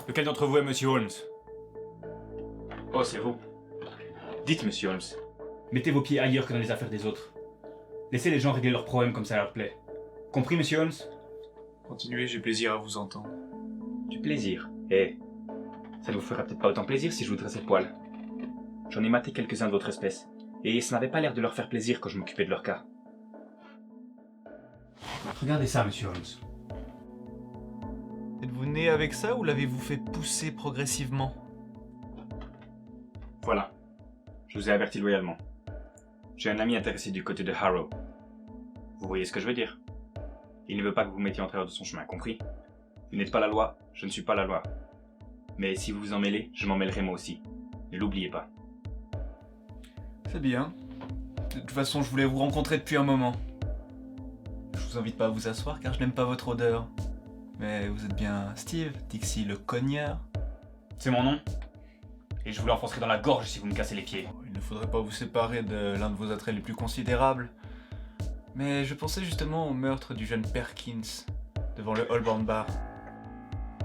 Lequel d'entre vous est Monsieur Holmes? Oh, c'est vous. Dites, Monsieur Holmes. Mettez vos pieds ailleurs que dans les affaires des autres. Laissez les gens régler leurs problèmes comme ça leur plaît. Compris, Monsieur Holmes? Continuez, j'ai plaisir à vous entendre. Du plaisir. Ça ne vous fera peut-être pas autant plaisir si je vous dressais le poil. J'en ai maté quelques-uns de votre espèce, et ça n'avait pas l'air de leur faire plaisir quand je m'occupais de leur cas. Regardez ça, Monsieur Holmes. Êtes-vous né avec ça ou l'avez-vous fait pousser progressivement? Voilà. Je vous ai averti loyalement. J'ai un ami intéressé du côté de Harrow. Vous voyez ce que je veux dire? Il ne veut pas que vous mettiez en travers de son chemin, compris? Vous n'êtes pas la loi, je ne suis pas la loi. Mais si vous vous en mêlez, je m'en mêlerai moi aussi. Ne l'oubliez pas. C'est bien. De toute façon, je voulais vous rencontrer depuis un moment. Je vous invite pas à vous asseoir car je n'aime pas votre odeur. Mais vous êtes bien Steve, Dixie le cogneur. C'est mon nom. Et je vous l'enfoncerai dans la gorge si vous me cassez les pieds. Il ne faudrait pas vous séparer de l'un de vos attraits les plus considérables. Mais je pensais justement au meurtre du jeune Perkins, devant le Holborn Bar.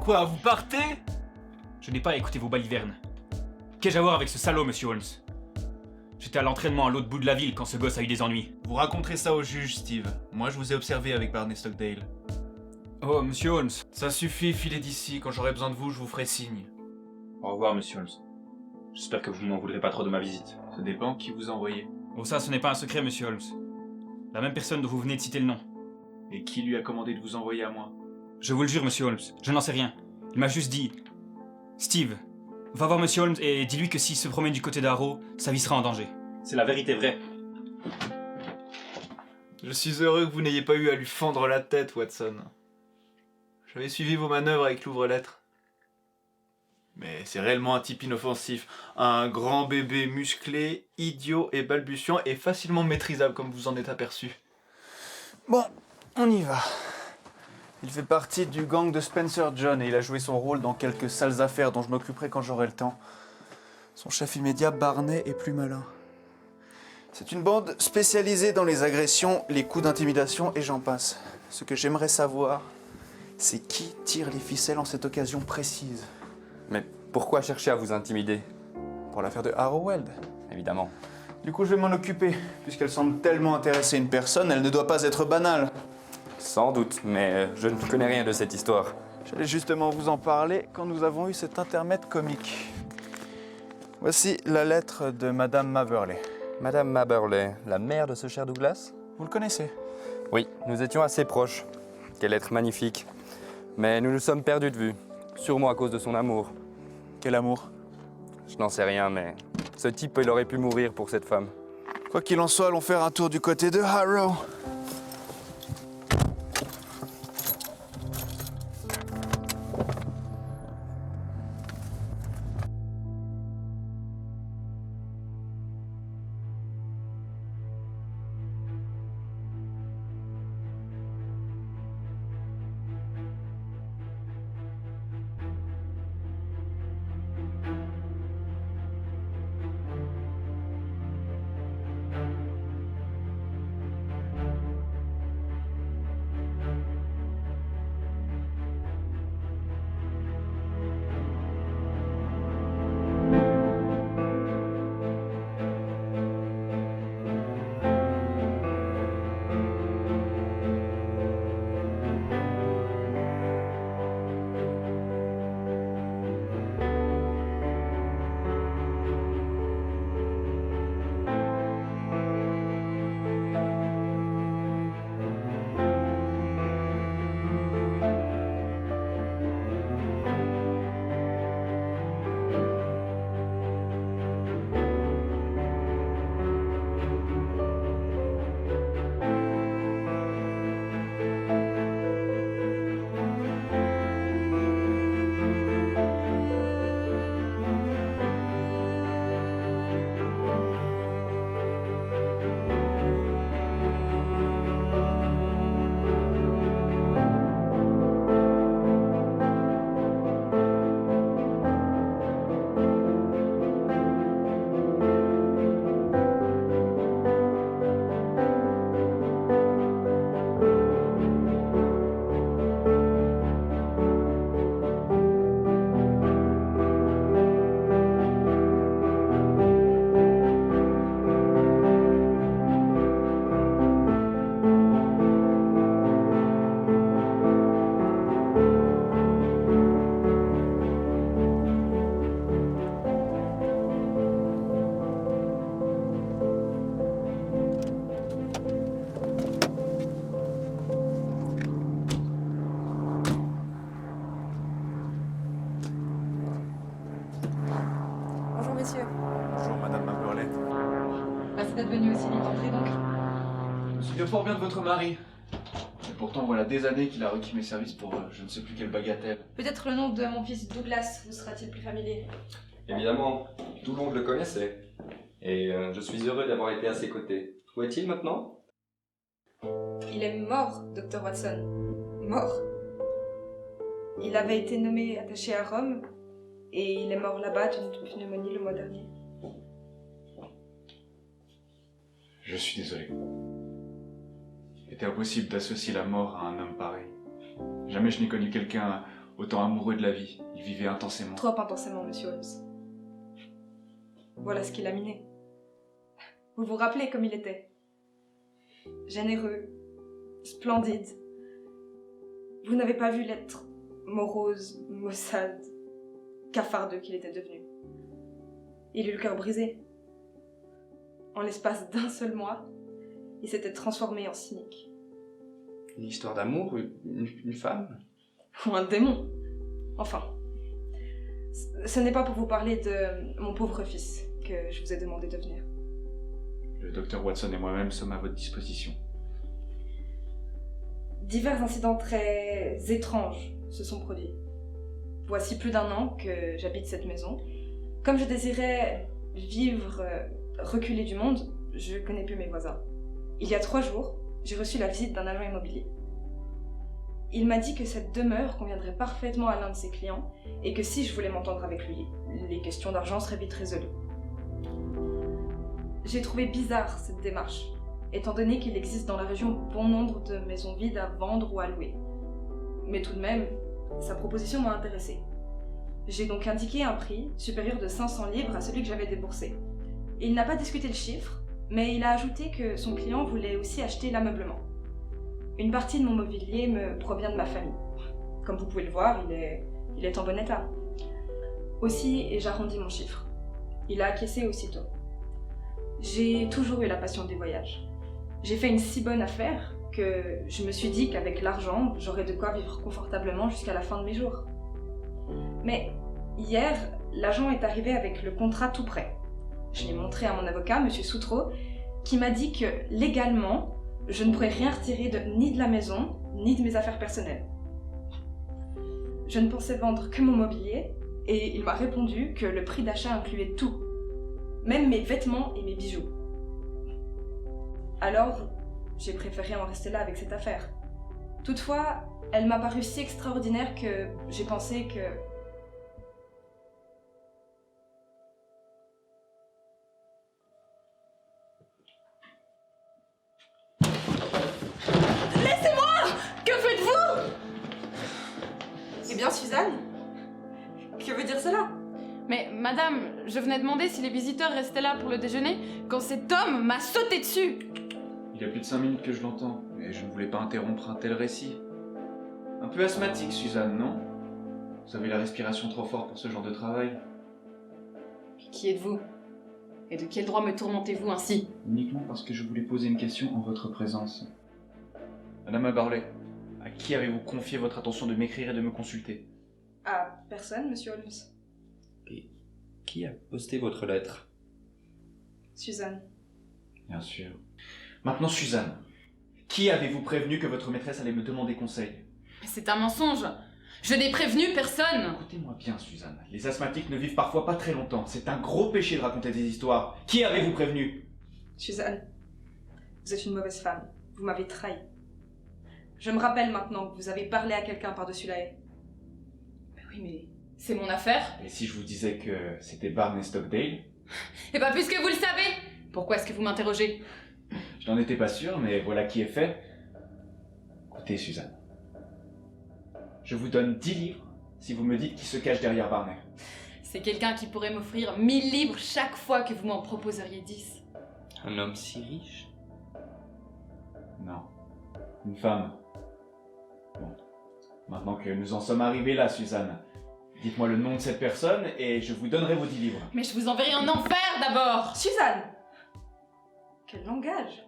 Quoi, vous partez? Je n'ai pas écouté vos balivernes. Qu'ai-je à voir avec ce salaud, Monsieur Holmes? J'étais à l'entraînement à l'autre bout de la ville quand ce gosse a eu des ennuis. Vous raconterez ça au juge, Steve. Moi, je vous ai observé avec Barney Stockdale. Oh, Monsieur Holmes. Ça suffit, filez d'ici. Quand j'aurai besoin de vous, je vous ferai signe. Au revoir, Monsieur Holmes. J'espère que vous ne m'en voudrez pas trop de ma visite. Ça dépend qui vous envoyez. Oh, ça, ce n'est pas un secret, Monsieur Holmes. La même personne dont vous venez de citer le nom. Et qui lui a commandé de vous envoyer à moi? Je vous le jure, Monsieur Holmes, je n'en sais rien. Il m'a juste dit... Steve, va voir Monsieur Holmes et dis-lui que s'il se promène du côté d'Harrow, sa vie sera en danger. C'est la vérité vraie. Je suis heureux que vous n'ayez pas eu à lui fendre la tête, Watson. J'avais suivi vos manœuvres avec l'ouvre-lettre. Mais c'est réellement un type inoffensif. Un grand bébé musclé, idiot et balbutiant et facilement maîtrisable comme vous en êtes aperçu. Bon, on y va. Il fait partie du gang de Spencer John et il a joué son rôle dans quelques sales affaires dont je m'occuperai quand j'aurai le temps. Son chef immédiat, Barney, est plus malin. C'est une bande spécialisée dans les agressions, les coups d'intimidation et j'en passe. Ce que j'aimerais savoir, c'est qui tire les ficelles en cette occasion précise. Mais pourquoi chercher à vous intimider? Pour l'affaire de Harrowweald. Évidemment. Du coup, je vais m'en occuper. Puisqu'elle semble tellement intéresser une personne, elle ne doit pas être banale. Sans doute, mais je ne connais rien de cette histoire. J'allais justement vous en parler quand nous avons eu cet intermède comique. Voici la lettre de Madame Maberley. Madame Maberley, la mère de ce cher Douglas? Vous le connaissez? Oui, nous étions assez proches. Quelle être magnifique. Mais nous nous sommes perdus de vue. Sûrement à cause de son amour. Quel amour? Je n'en sais rien, mais ce type, il aurait pu mourir pour cette femme. Quoi qu'il en soit, allons faire un tour du côté de Harrow. souviens fort bien de votre mari. Et pourtant, voilà des années qu'il a requis mes services pour je ne sais plus quelle bagatelle. Peut-être le nom de mon fils Douglas vous sera-t-il plus familier. Évidemment, tout le monde le connaissait. Et je suis heureux d'avoir été à ses côtés. Où est-il maintenant? Il est mort, Dr. Watson. Mort. Il avait été nommé attaché à Rome et il est mort là-bas d'une pneumonie le mois dernier. Je suis désolé. Il était impossible d'associer la mort à un homme pareil. Jamais je n'ai connu quelqu'un autant amoureux de la vie. Il vivait intensément. Trop intensément, monsieur Holmes. Voilà ce qu'il a miné. Vous vous rappelez comme il était? Généreux, splendide. Vous n'avez pas vu l'être morose, maussade, cafardeux qu'il était devenu. Il eut le cœur brisé. En l'espace d'un seul mois, il s'était transformé en cynique. Une histoire d'amour? Une femme? Ou un démon. Enfin, ce n'est pas pour vous parler de mon pauvre fils que je vous ai demandé de venir. Le docteur Watson et moi-même sommes à votre disposition. Divers incidents très étranges se sont produits. Voici plus d'1 an que j'habite cette maison. Comme je désirais vivre reculé du monde, je connais plus mes voisins. Il y a 3 jours, j'ai reçu la visite d'un agent immobilier. Il m'a dit que cette demeure conviendrait parfaitement à l'un de ses clients et que si je voulais m'entendre avec lui, les questions d'argent seraient vite résolues. J'ai trouvé bizarre cette démarche, étant donné qu'il existe dans la région bon nombre de maisons vides à vendre ou à louer. Mais tout de même, sa proposition m'a intéressée. J'ai donc indiqué un prix supérieur de 500 livres à celui que j'avais déboursé. Il n'a pas discuté le chiffre, mais il a ajouté que son client voulait aussi acheter l'ameublement. Une partie de mon mobilier me provient de ma famille. Comme vous pouvez le voir, il est en bon état. Aussi ai-je arrondi mon chiffre. Il a acquiescé aussitôt. J'ai toujours eu la passion des voyages. J'ai fait une si bonne affaire que je me suis dit qu'avec l'argent, j'aurais de quoi vivre confortablement jusqu'à la fin de mes jours. Mais hier, l'agent est arrivé avec le contrat tout prêt. Je l'ai montré à mon avocat, M. Soutreau, qui m'a dit que légalement, je ne pourrais rien retirer ni de la maison, ni de mes affaires personnelles. Je ne pensais vendre que mon mobilier, et il m'a répondu que le prix d'achat incluait tout, même mes vêtements et mes bijoux. Alors, j'ai préféré en rester là avec cette affaire. Toutefois, elle m'a paru si extraordinaire que j'ai pensé que... Laissez-moi! Que faites-vous? Eh bien, Suzanne, que veut dire cela? Mais madame, je venais demander si les visiteurs restaient là pour le déjeuner quand cet homme m'a sauté dessus. Il y a plus de 5 minutes que je l'entends, mais je ne voulais pas interrompre un tel récit. Un peu asthmatique, Suzanne, non? Vous avez la respiration trop forte pour ce genre de travail. Qui êtes-vous? Et de quel droit me tourmentez-vous ainsi? Uniquement parce que je voulais poser une question en votre présence. Madame Abarley, à qui avez-vous confié votre attention de m'écrire et de me consulter? À personne, monsieur Holmes. Et qui a posté votre lettre? Suzanne. Bien sûr. Maintenant, Suzanne, qui avez-vous prévenu que votre maîtresse allait me demander conseil? Mais c'est un mensonge. Je n'ai prévenu personne. Écoutez-moi bien, Suzanne. Les asthmatiques ne vivent parfois pas très longtemps. C'est un gros péché de raconter des histoires. Qui avez-vous prévenu? Suzanne, vous êtes une mauvaise femme. Vous m'avez trahi. Je me rappelle maintenant que vous avez parlé à quelqu'un par-dessus la haie. Mais oui, mais c'est mon affaire. Et si je vous disais que c'était Barney Stockdale? Et pas plus que vous le savez. Pourquoi est-ce que vous m'interrogez? Je n'en étais pas sûr, mais voilà qui est fait. Écoutez, Suzanne. Je vous donne 10 livres si vous me dites qui se cache derrière Barney. C'est quelqu'un qui pourrait m'offrir 1000 livres chaque fois que vous m'en proposeriez 10. Un homme si riche? Non. Une femme. Bon. Maintenant que nous en sommes arrivés là, Suzanne, dites-moi le nom de cette personne et je vous donnerai vos 10 livres. Mais je vous enverrai en enfer d'abord. Suzanne! Quel langage!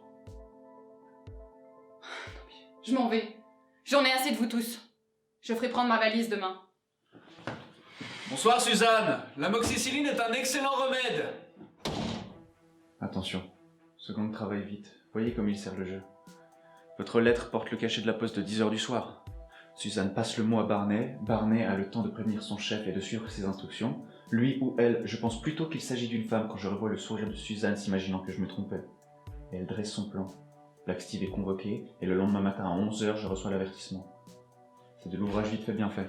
Je m'en vais. J'en ai assez de vous tous. Je ferai prendre ma valise demain. Bonsoir, Suzanne. L'amoxicilline est un excellent remède. Attention. Seconde, travaille vite. Voyez comme il sert le jeu. Votre lettre porte le cachet de la poste de 10h du soir. Suzanne passe le mot à Barney. Barney a le temps de prévenir son chef et de suivre ses instructions. Lui ou elle, je pense plutôt qu'il s'agit d'une femme quand je revois le sourire de Suzanne s'imaginant que je me trompais. Et elle dresse son plan. Black Steve est convoqué, et le lendemain matin à 11h, je reçois l'avertissement. C'est de l'ouvrage vite fait bien fait.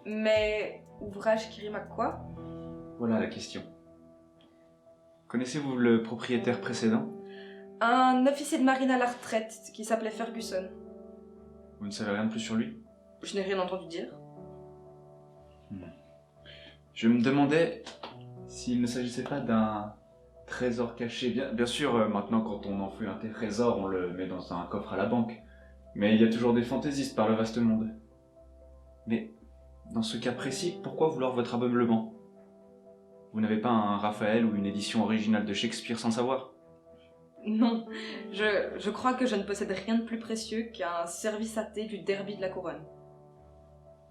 Mais ouvrage qui rime à quoi? Voilà la question. Connaissez-vous le propriétaire précédent? Un officier de marine à la retraite qui s'appelait Ferguson. Vous ne savez rien de plus sur lui? Je n'ai rien entendu dire. Je me demandais s'il ne s'agissait pas d'un trésor caché. Bien sûr, maintenant quand on enfouit un trésor, on le met dans un coffre à la banque. Mais il y a toujours des fantaisistes par le vaste monde. Mais dans ce cas précis, pourquoi vouloir votre ameublement? Vous n'avez pas un Raphaël ou une édition originale de Shakespeare sans savoir? Non, je crois que je ne possède rien de plus précieux qu'un service à thé du derby de la couronne.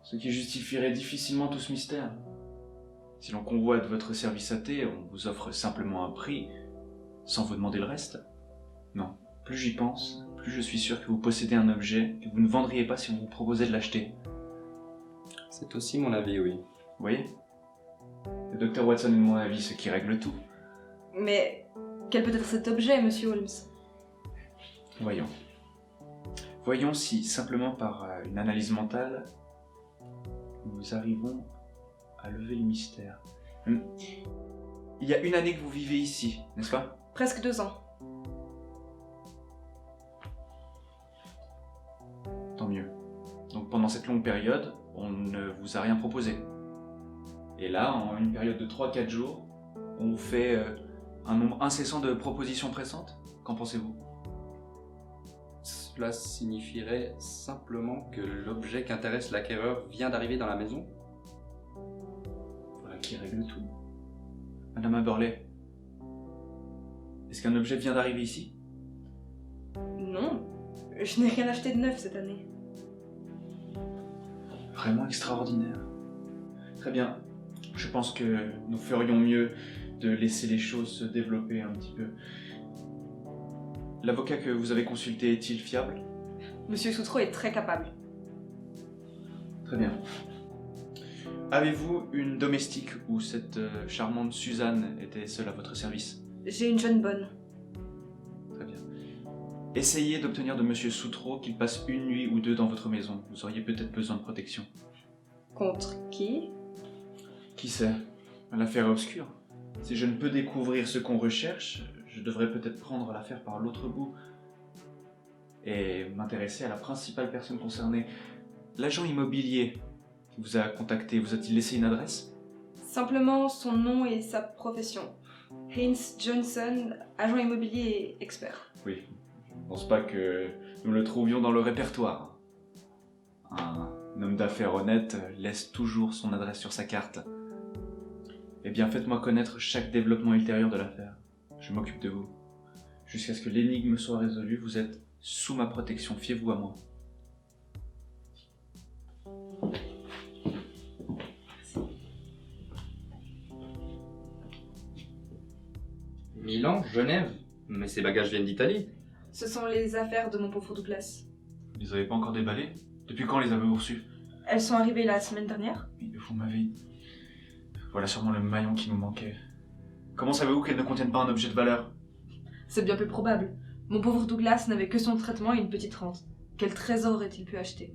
Ce qui justifierait difficilement tout ce mystère. Si l'on convoite votre service à thé, on vous offre simplement un prix, sans vous demander le reste. Non, plus j'y pense, plus je suis sûr que vous possédez un objet que vous ne vendriez pas si on vous proposait de l'acheter. C'est aussi mon avis, oui. Vous voyez? Le docteur Watson est de mon avis, ce qui règle tout. Mais quel peut être cet objet, monsieur Holmes? Voyons. Voyons si, simplement par une analyse mentale, nous arrivons à lever le mystère. Il y a une année que vous vivez ici, n'est-ce pas? Presque 2 ans. Tant mieux. Donc pendant cette longue période, on ne vous a rien proposé. Et là, en une période de 3-4 jours, on vous fait un nombre incessant de propositions pressantes? Qu'en pensez-vous? Cela signifierait simplement que l'objet qu'intéresse l'acquéreur vient d'arriver dans la maison? Voilà qui règle tout. Madame Aberley, est-ce qu'un objet vient d'arriver ici? Non, je n'ai rien acheté de neuf cette année. Vraiment extraordinaire. Très bien. Je pense que nous ferions mieux de laisser les choses se développer un petit peu. L'avocat que vous avez consulté est-il fiable? Monsieur Soutreau est très capable. Très bien. Avez-vous une domestique ou cette charmante Suzanne était seule à votre service? J'ai une jeune bonne. Très bien. Essayez d'obtenir de Monsieur Soutreau qu'il passe une nuit ou 2 dans votre maison. Vous auriez peut-être besoin de protection. Contre qui? Qui sait? L'affaire est obscure. Si je ne peux découvrir ce qu'on recherche, je devrais peut-être prendre l'affaire par l'autre bout et m'intéresser à la principale personne concernée. L'agent immobilier qui vous a contacté, vous a-t-il laissé une adresse? Simplement son nom et sa profession. Haynes Johnson, agent immobilier et expert. Oui, je ne pense pas que nous le trouvions dans le répertoire. Un homme d'affaires honnête laisse toujours son adresse sur sa carte. Eh bien, faites-moi connaître chaque développement ultérieur de l'affaire. Je m'occupe de vous. Jusqu'à ce que l'énigme soit résolue, vous êtes sous ma protection, fiez-vous à moi. Milan, Genève? Mais ces bagages viennent d'Italie. Ce sont les affaires de mon pauvre Douglas. Vous les avez pas encore déballés? Depuis quand les avez-vous reçus? Elles sont arrivées la semaine dernière. Mais vous m'avez... Voilà sûrement le maillon qui nous manquait. Comment savez-vous qu'elles ne contiennent pas un objet de valeur? C'est bien plus probable. Mon pauvre Douglas n'avait que son traitement et une petite rente. Quel trésor aurait-il pu acheter?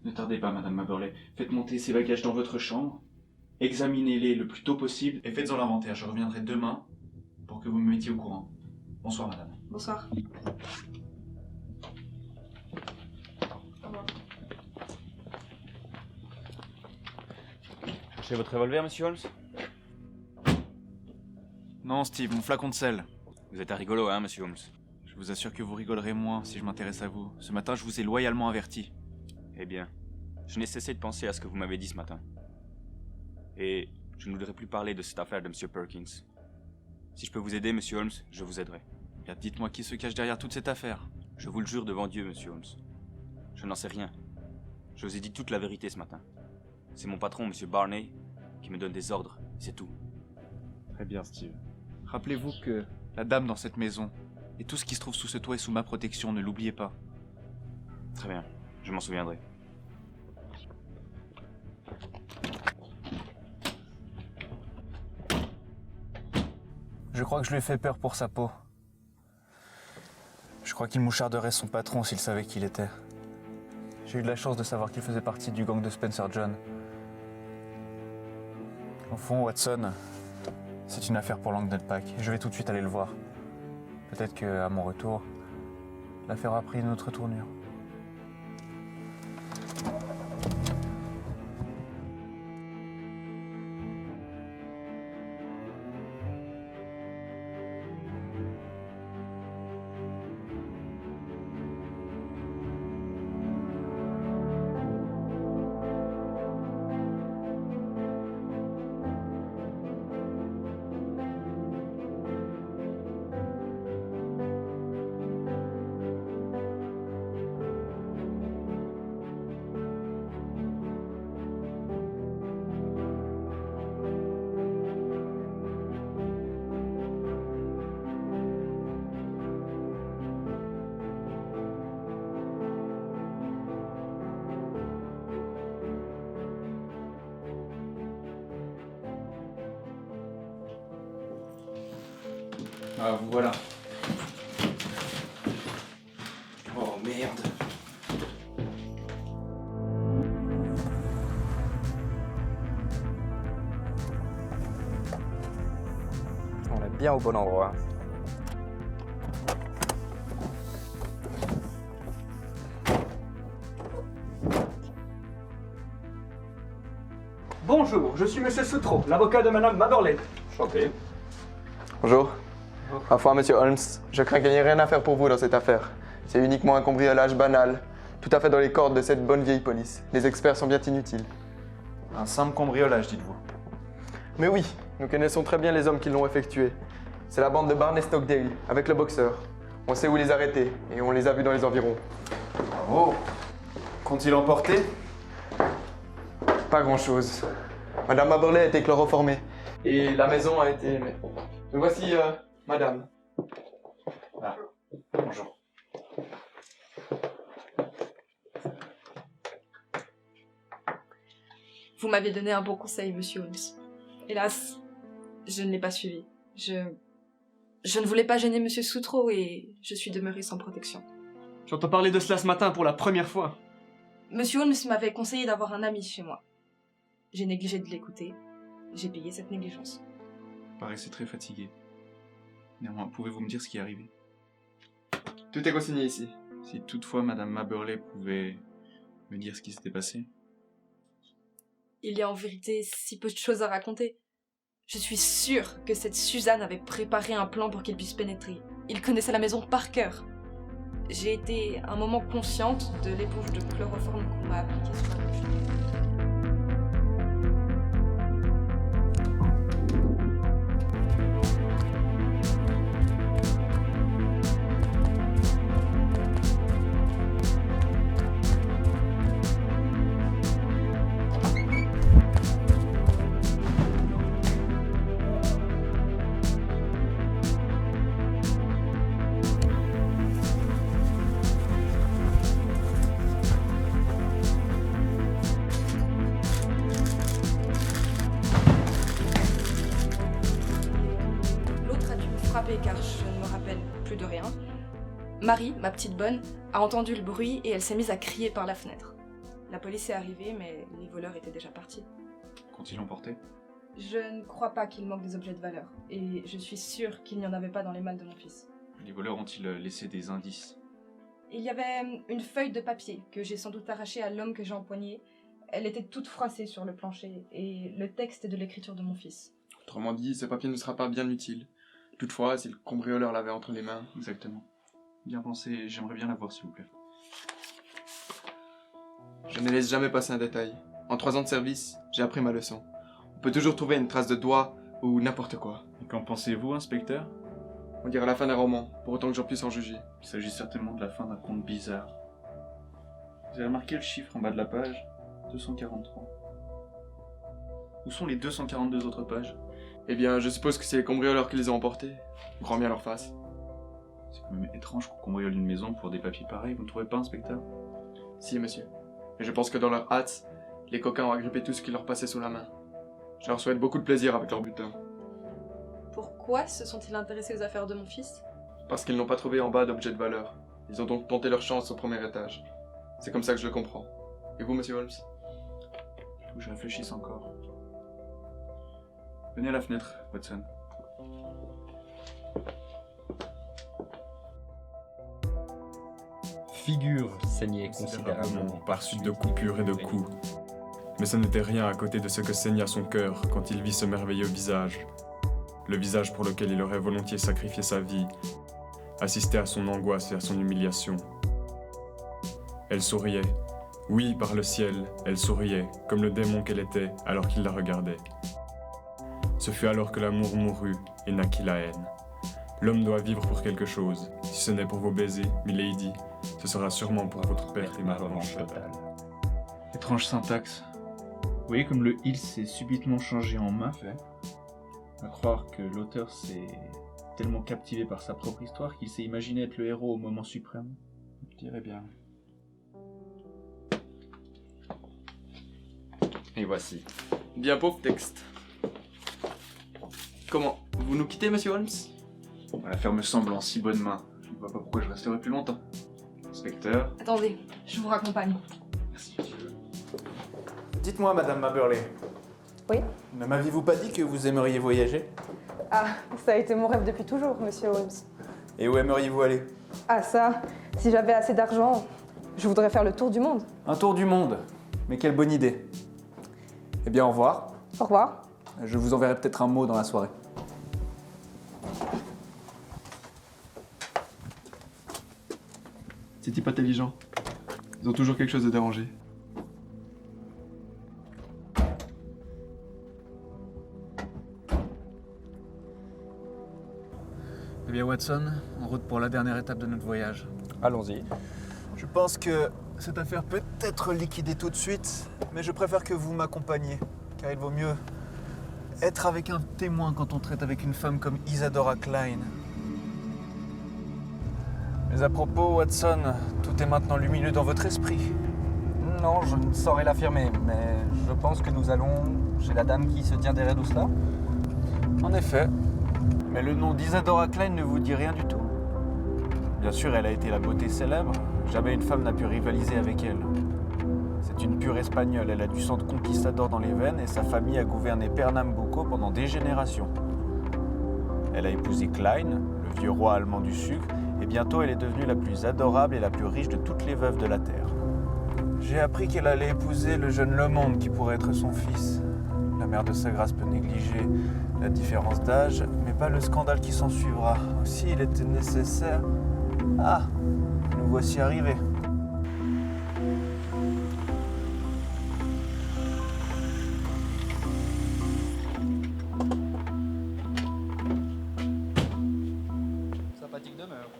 Ne tardez pas, Madame Aberley. Faites monter ces bagages dans votre chambre, examinez-les le plus tôt possible et faites-en l'inventaire. Je reviendrai demain pour que vous me mettiez au courant. Bonsoir, Madame. Bonsoir. Au revoir. Cherchez votre revolver, monsieur Holmes? Non, Steve, mon flacon de sel. Vous êtes un rigolo, hein, monsieur Holmes? Je vous assure que vous rigolerez moins si je m'intéresse à vous. Ce matin, je vous ai loyalement averti. Eh bien, je n'ai cessé de penser à ce que vous m'avez dit ce matin. Et je ne voudrais plus parler de cette affaire de monsieur Perkins. Si je peux vous aider, monsieur Holmes, je vous aiderai. Bien, dites-moi qui se cache derrière toute cette affaire. Je vous le jure devant Dieu, monsieur Holmes. Je n'en sais rien. Je vous ai dit toute la vérité ce matin. C'est mon patron, monsieur Barney, qui me donne des ordres, c'est tout. Très bien, Steve. Rappelez-vous que la dame dans cette maison Et tout ce qui se trouve sous ce toit est sous ma protection, ne l'oubliez pas. Très bien, je m'en souviendrai. Je crois que je lui ai fait peur pour sa peau. Je crois qu'il moucharderait son patron s'il savait qui il était. J'ai eu de la chance de savoir qu'il faisait partie du gang de Spencer John. Au fond, Watson, c'est une affaire pour Langdon Pack. Je vais tout de suite aller le voir. Peut-être qu'à mon retour, l'affaire a pris une autre tournure. Ah, vous voilà. Oh merde. On est bien au bon endroit. Bonjour, je suis Monsieur Soutreau, l'avocat de Madame Maberlet. Chanté. Bonjour. Ma foi, Monsieur Holmes, je crains qu'il n'y ait rien à faire pour vous dans cette affaire. C'est uniquement un cambriolage banal, tout à fait dans les cordes de cette bonne vieille police. Les experts sont bien inutiles. Un simple cambriolage, dites-vous. Mais oui, nous connaissons très bien les hommes qui l'ont effectué. C'est la bande de Barney Stockdale, avec le boxeur. On sait où les arrêter, et on les a vus dans les environs. Bravo. Qu'ont-ils emporté? Pas grand-chose. Madame Maberlet a été chloroformée, et la maison a été... Mais voici, Madame. Ah, bonjour. Vous m'aviez donné un bon conseil, Monsieur Holmes. Hélas, je ne l'ai pas suivi. Je ne voulais pas gêner Monsieur Soutreau et je suis demeurée sans protection. J'entends parler de cela ce matin pour la première fois. Monsieur Holmes m'avait conseillé d'avoir un ami chez moi. J'ai négligé de l'écouter. J'ai payé cette négligence. Vous paraissez très fatigué. Néanmoins, pouvez-vous me dire ce qui est arrivé? Tout est consigné ici. Si toutefois Madame Maberlet pouvait me dire ce qui s'était passé. Il y a en vérité si peu de choses à raconter. Je suis sûre que cette Suzanne avait préparé un plan pour qu'il puisse pénétrer. Il connaissait la maison par cœur. J'ai été un moment consciente de l'éponge de chloroforme qu'on m'a appliquée sur la bouche. Car je ne me rappelle plus de rien. Marie, ma petite bonne, a entendu le bruit et elle s'est mise à crier par la fenêtre. La police est arrivée, mais les voleurs étaient déjà partis. Qu'ont-ils emporté? Je ne crois pas qu'il manque des objets de valeur, et je suis sûre qu'il n'y en avait pas dans les malles de mon fils. Les voleurs ont-ils laissé des indices? Il y avait une feuille de papier que j'ai sans doute arrachée à l'homme que j'ai empoigné. Elle était toute froissée sur le plancher, et le texte est de l'écriture de mon fils. Autrement dit, ce papier ne sera pas bien utile. Toutefois, si le cambrioleur l'avait entre les mains... Exactement. Bien pensé, j'aimerais bien la voir s'il vous plaît. Je ne laisse jamais passer un détail. En 3 ans de service, j'ai appris ma leçon. On peut toujours trouver une trace de doigt ou n'importe quoi. Et qu'en pensez-vous, inspecteur? On dirait la fin d'un roman, pour autant que j'en puisse en juger. Il s'agit certainement de la fin d'un conte bizarre. Vous avez remarqué le chiffre en bas de la page? 243. Où sont les 242 autres pages? Eh bien, je suppose que c'est les cambrioleurs qui les ont emportés. Grand bien leur face. C'est quand même étrange qu'on cambriole une maison pour des papiers pareils, vous ne trouvez pas, inspecteur? Si, monsieur. Et je pense que dans leur hâte, les coquins ont agrippé tout ce qui leur passait sous la main. Je leur souhaite beaucoup de plaisir avec leur butin. Pourquoi se sont-ils intéressés aux affaires de mon fils? Parce qu'ils n'ont pas trouvé en bas d'objets de valeur. Ils ont donc tenté leur chance au premier étage. C'est comme ça que je le comprends. Et vous, monsieur Holmes? Faut que je réfléchisse encore. Venez à la fenêtre, Watson. Figure saignait considérablement par suite de coupures et de coups. Mais ce n'était rien à côté de ce que saigna son cœur quand il vit ce merveilleux visage. Le visage pour lequel il aurait volontiers sacrifié sa vie, assisté à son angoisse et à son humiliation. Elle souriait. Oui, par le ciel, elle souriait, comme le démon qu'elle était alors qu'il la regardait. Ce fut alors que l'amour mourut et naquit la haine. L'homme doit vivre pour quelque chose. Si ce n'est pour vos baisers, milady, ce sera sûrement pour votre perte et ma revanche fatale. Étrange syntaxe. Vous voyez comme le il s'est subitement changé en ma. À croire que l'auteur s'est tellement captivé par sa propre histoire qu'il s'est imaginé être le héros au moment suprême. Je dirais bien. Et voici. Bien pauvre texte. Comment? Vous nous quittez, monsieur Holmes? L'affaire me semble en si bonne main. Je ne vois pas pourquoi je resterai plus longtemps. Inspecteur. Attendez, je vous raccompagne. Merci. Dites-moi, Madame Maberley. Oui? Ne m'aviez-vous pas dit que vous aimeriez voyager? Ah, ça a été mon rêve depuis toujours, monsieur Holmes. Et où aimeriez-vous aller? Ah ça, si j'avais assez d'argent, je voudrais faire le tour du monde. Un tour du monde? Mais quelle bonne idée. Eh bien, au revoir. Au revoir. Je vous enverrai peut-être un mot dans la soirée. Ces types intelligents. Ils ont toujours quelque chose de dérangé. Eh bien, Watson, en route pour la dernière étape de notre voyage. Allons-y. Je pense que cette affaire peut être liquidée tout de suite, mais je préfère que vous m'accompagniez, car il vaut mieux être avec un témoin quand on traite avec une femme comme Isadora Klein. Mais à propos, Watson, tout est maintenant lumineux dans votre esprit. Non, je ne saurais l'affirmer, mais je pense que nous allons chez la dame qui se tient derrière tout cela. En effet. Mais le nom d'Isadora Klein ne vous dit rien du tout? Bien sûr, elle a été la beauté célèbre. Jamais une femme n'a pu rivaliser avec elle. C'est une pure espagnole. Elle a du sang de conquistador dans les veines et sa famille a gouverné Pernambuco pendant des générations. Elle a épousé Klein, le vieux roi allemand du sucre, et bientôt elle est devenue la plus adorable et la plus riche de toutes les veuves de la terre. J'ai appris qu'elle allait épouser le jeune Lemonde qui pourrait être son fils. La mère de sa grâce peut négliger la différence d'âge, mais pas le scandale qui s'en suivra. Aussi, il était nécessaire... Ah, nous voici arrivés. Sympathique demeure.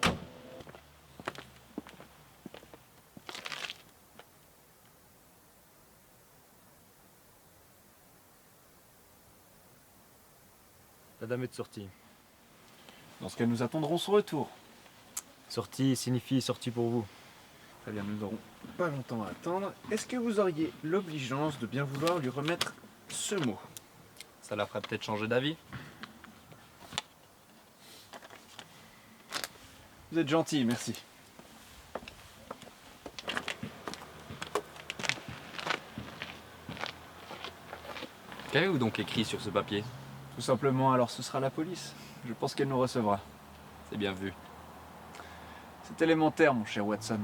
La dame est sortie. Dans ce cas, nous attendrons son retour. Sortie signifie sortie pour vous. Très bien, nous n'aurons pas longtemps à attendre. Est-ce que vous auriez l'obligeance de bien vouloir lui remettre ce mot? Ça la ferait peut-être changer d'avis. Vous êtes gentil, merci. Qu'avez-vous donc écrit sur ce papier? Tout simplement, alors ce sera la police. Je pense qu'elle nous recevra. C'est bien vu. C'est élémentaire, mon cher Watson.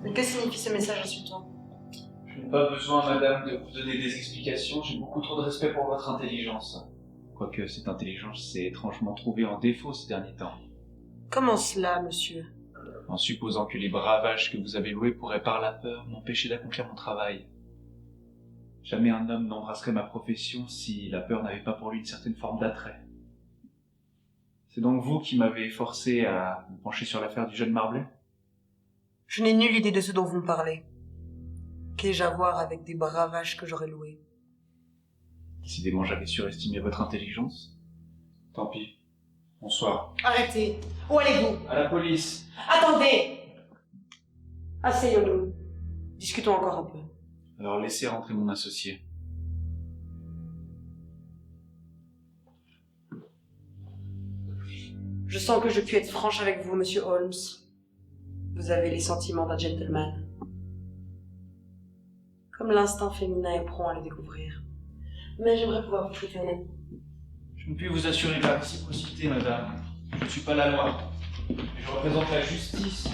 Mais que signifie ce message insultant? Je n'ai pas besoin, madame, de vous donner des explications, j'ai beaucoup trop de respect pour votre intelligence. Quoique cette intelligence s'est étrangement trouvée en défaut ces derniers temps. Comment cela, monsieur? En supposant que les bravages que vous avez loués pourraient par la peur m'empêcher d'accomplir mon travail. Jamais un homme n'embrasserait ma profession si la peur n'avait pas pour lui une certaine forme d'attrait. C'est donc vous qui m'avez forcé à me pencher sur l'affaire du jeune Marbley? Je n'ai nulle idée de ce dont vous me parlez. Qu'ai-je à voir avec des bravages que j'aurais loués? Décidément, j'avais surestimé votre intelligence. Tant pis. Bonsoir. Arrêtez! Où allez-vous? À la police! Attendez! Asseyons-nous. Discutons encore un peu. Alors laissez rentrer mon associé. Je sens que je puis être franche avec vous, monsieur Holmes. Vous avez les sentiments d'un gentleman. Comme l'instinct féminin est prompt à le découvrir. Mais j'aimerais pouvoir vous traiter honnête. Je ne puis vous assurer de la réciprocité, madame. Je ne suis pas la loi. Je représente la justice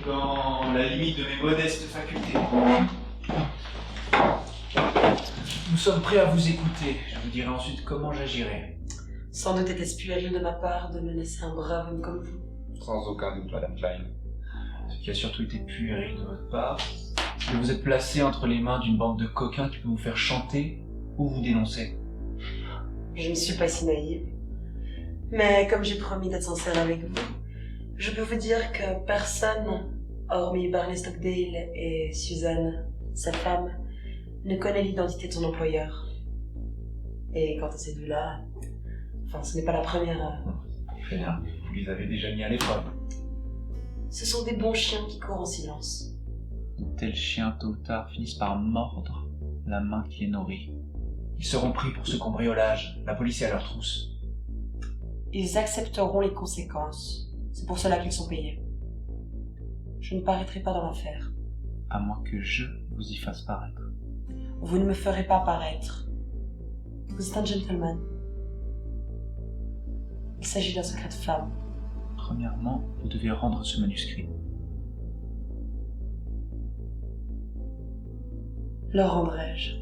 dans la limite de mes modestes facultés. Nous sommes prêts à vous écouter. Je vous dirai ensuite comment j'agirai. Sans doute était-ce puéril de ma part de menacer un brave homme comme vous. Sans aucun doute, Madame Klein. Ce qui a surtout été puéril de votre part, c'est que vous êtes placé entre les mains d'une bande de coquins qui peut vous faire chanter ou vous dénoncer. Je ne suis pas si naïve. Mais comme j'ai promis d'être sincère avec vous, je peux vous dire que personne, hormis Barney Stockdale et Suzanne, sa femme, ne connaît l'identité de son employeur. Et quant à ces deux-là, ce n'est pas la première. Très bien, vous les avez déjà mis à l'épreuve. Ce sont des bons chiens qui courent en silence. De tels chiens, tôt ou tard, finissent par mordre la main qui les nourrit. Ils seront pris pour ce cambriolage, la police est à leur trousse. Ils accepteront les conséquences. C'est pour cela qu'ils sont payés. Je ne paraîtrai pas dans l'affaire. À moins que je vous y fasse paraître. Vous ne me ferez pas paraître. Vous êtes un gentleman. Il s'agit d'un secret de femme. Premièrement, vous devez rendre ce manuscrit. Le rendrai-je?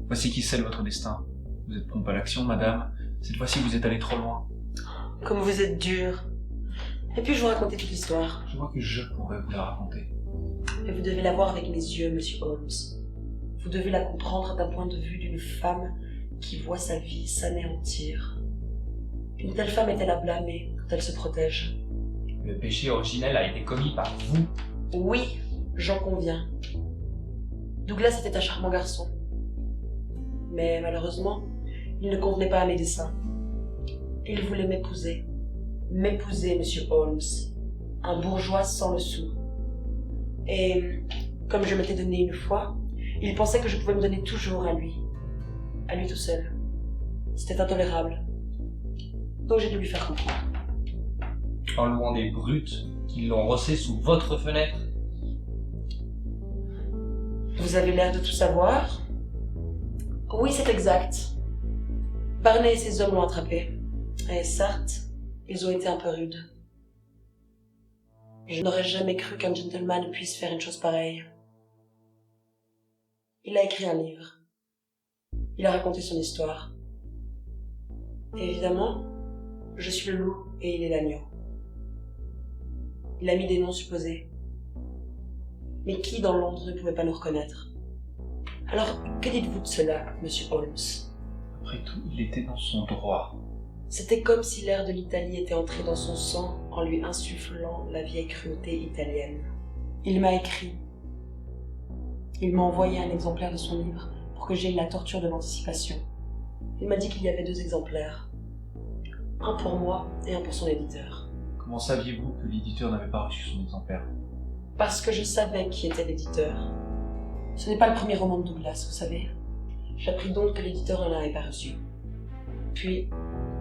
Voici qui scelle votre destin. Vous êtes prompt à l'action, madame. Cette fois-ci, vous êtes allé trop loin. Comme vous êtes dur. Et puis je vous raconter toute l'histoire. Je vois que je pourrais vous la raconter. Mais vous devez la voir avec mes yeux, monsieur Holmes. Vous devez la comprendre d'un point de vue d'une femme qui voit sa vie s'anéantir. Une telle femme est-elle à blâmer quand elle se protège? Le péché originel a été commis par vous. Oui, j'en conviens. Douglas était un charmant garçon. Mais malheureusement, il ne convenait pas à mes desseins. Il voulait m'épouser. M'épouser, monsieur Holmes. Un bourgeois sans le sou. Et comme je m'étais donné une fois, il pensait que je pouvais me donner toujours à lui. À lui tout seul. C'était intolérable. Donc j'ai dû lui faire comprendre. En louant des brutes qui l'ont rossé sous votre fenêtre. Vous avez l'air de tout savoir? Oui, c'est exact. Barney et ses hommes l'ont attrapé. Et certes, ils ont été un peu rudes. Je n'aurais jamais cru qu'un gentleman puisse faire une chose pareille. Il a écrit un livre. Il a raconté son histoire. Et évidemment, je suis le loup et il est l'agneau. Il a mis des noms supposés. Mais qui dans Londres ne pouvait pas nous reconnaître? Alors, que dites-vous de cela, monsieur Holmes? Après tout, il était dans son droit. C'était comme si l'air de l'Italie était entré dans son sang en lui insufflant la vieille cruauté italienne. Il m'a écrit. Il m'a envoyé un exemplaire de son livre pour que j'aie la torture de l'anticipation. Il m'a dit qu'il y avait 2 exemplaires. Un pour moi et un pour son éditeur. Comment saviez-vous que l'éditeur n'avait pas reçu son exemplaire? Parce que je savais qui était l'éditeur. Ce n'est pas le premier roman de Douglas, vous savez. J'appris donc que l'éditeur n'en avait pas reçu. Puis,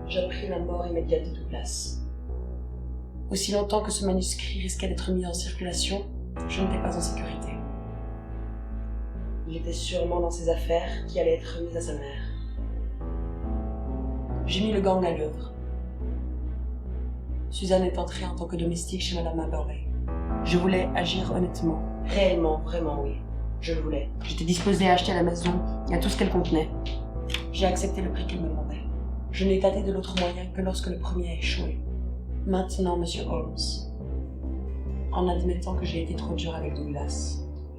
j'appris la mort immédiate de Douglas. Aussi longtemps que ce manuscrit risquait d'être mis en circulation, je n'étais pas en sécurité. Il était sûrement dans ses affaires qui allaient être remises à sa mère. J'ai mis le gang à l'œuvre. Suzanne est entrée en tant que domestique chez Madame Maberley. Je voulais agir honnêtement. Réellement, vraiment oui. Je le voulais. J'étais disposée à acheter la maison et à tout ce qu'elle contenait. J'ai accepté le prix qu'il me demandait. Je n'ai tâté de l'autre moyen que lorsque le premier a échoué. Maintenant, Monsieur Holmes, en admettant que j'ai été trop dur avec Douglas,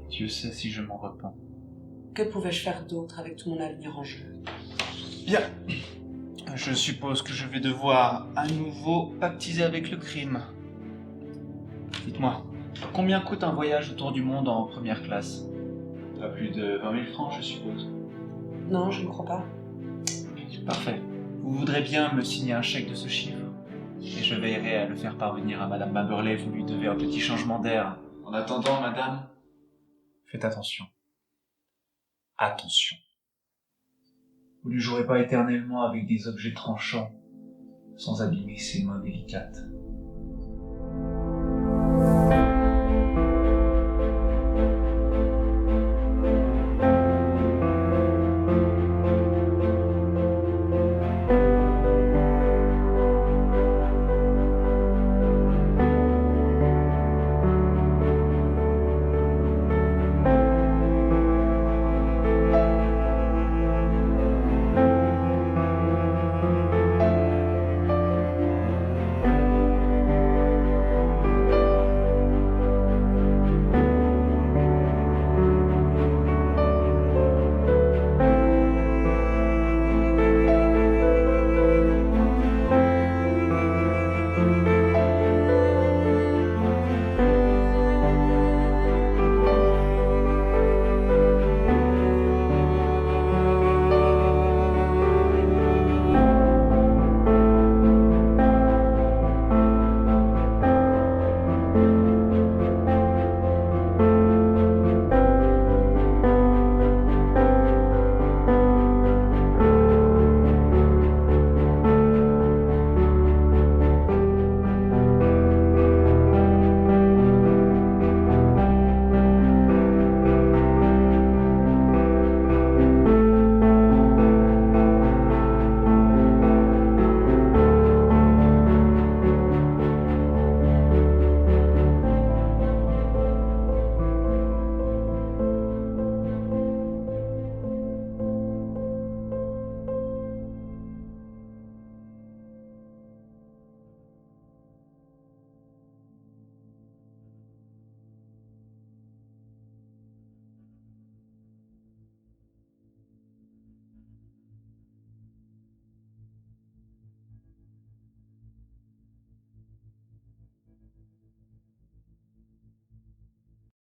Dieu sait si je m'en repens. que pouvais-je faire d'autre avec tout mon avenir en jeu? Bien. Je suppose que je vais devoir à nouveau pactiser avec le crime. Dites-moi, combien coûte un voyage autour du monde en première classe? Pas plus de 20 000 francs, je suppose. Non, je ne crois pas. Parfait. Vous voudrez bien me signer un chèque de ce chiffre? Et je veillerai à le faire parvenir à Madame Maberley. Vous lui devez un petit changement d'air. En attendant, Madame, faites attention. Attention. Vous ne jouerez pas éternellement avec des objets tranchants, sans abîmer ses mains délicates.